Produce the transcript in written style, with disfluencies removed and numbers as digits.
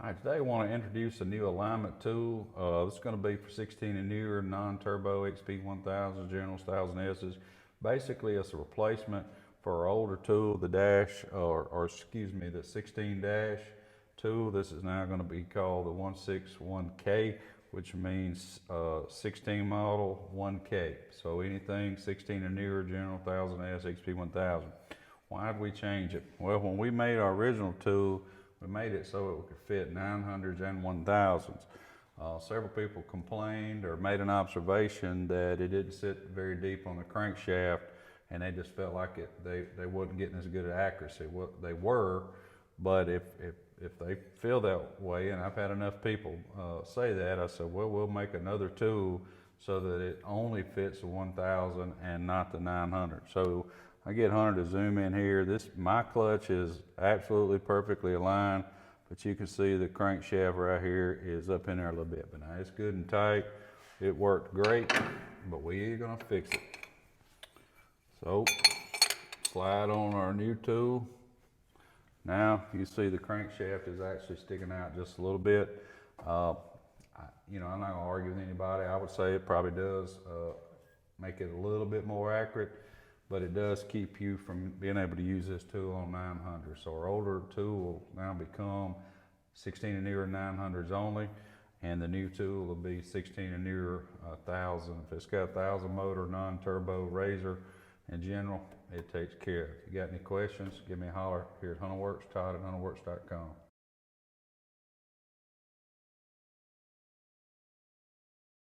All right, today I want to introduce a new alignment tool. This is going to be for 16 and newer non-turbo XP1000s, General Styles and S's. Basically, it's a replacement for our older tool, the dash, or excuse me, the 16 dash tool. This is now going to be called the 161K, which means 16 model 1K. So anything 16 and newer, General 1000S, XP1000. Why did we change it? Well, when we made our original tool, we made it so it could fit 900s and 1000s. Several people complained or made an observation that it didn't sit very deep on the crankshaft, and they just felt like they wasn't getting as good at accuracy. Well, they were, but if they feel that way, and I've had enough people say that, I said, well, we'll make another tool so that it only fits the 1000 and not the 900. So I get Hunter to zoom in here. My clutch is absolutely perfectly aligned, but you can see the crankshaft right here is up in there a little bit. But now it's good and tight. It worked great, but we're gonna fix it. So slide on our new tool. Now you see the crankshaft is actually sticking out just a little bit. I'm not gonna argue with anybody. I would say it probably does make it a little bit more accurate, but it does keep you from being able to use this tool on 900. So our older tool will now become 16 and newer 900s only, and the new tool will be 16 and newer 1000. If it's got a 1000 motor, non-turbo, razor, in general, it takes care of it. If you got any questions, give me a holler here at Hunterworks, Todd at hunterworks.com.